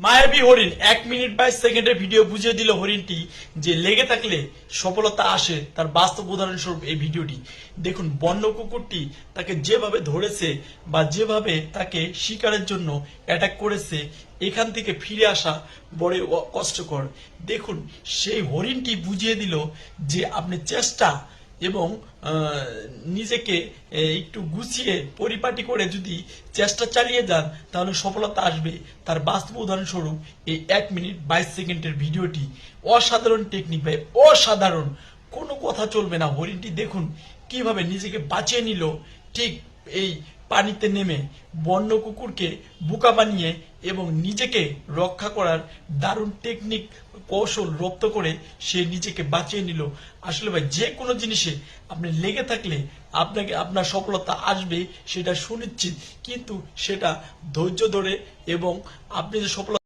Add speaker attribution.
Speaker 1: মায়াবী হরিণ 1 মিনিট 22 সেকেন্ডের ভিডিও বুঝিয়ে দিল হরিণটি যে লেগে থাকলে সফলতা আসে। তার বাস্তব উদাহরণস্বরূপ এই ভিডিওটি দেখুন। বন্য কুকুরটি তাকে যেভাবে ধরেছে বা যেভাবে তাকে শিকারের জন্য অ্যাটাক করেছে, এখান থেকে ফিরে আসা বড় কষ্টকর। দেখুন, সেই হরিণটি বুঝিয়ে দিল যে আপনি চেষ্টা এবং নিজেকে একটু গুছিয়ে পরিপাটি করে যদি চেষ্টা চালিয়ে যান তাহলে সফলতা আসবে। তার বাস্তব উদাহরণস্বরূপ এই 1 মিনিট 22 সেকেন্ডের ভিডিওটি। অসাধারণ টেকনিক ভাই, অসাধারণ, কোনো কথা চলবে না। হরিণটি দেখুন কিভাবে নিজেকে বাঁচিয়ে নিল, ঠিক এই পানিতে নেমে বন্য কুকুরকে বোকা বানিয়ে এবং নিজেকে রক্ষা করার দারুণ টেকনিক কৌশল রপ্ত করে সে নিজেকে বাঁচিয়ে নিল। আসলে ভাই, যে কোনো জিনিসে আপনি লেগে থাকলে আপনার সফলতা আসবে, সেটা সুনিশ্চিত। কিন্তু সেটা ধৈর্য ধরে এবং আপনি যে সফলতা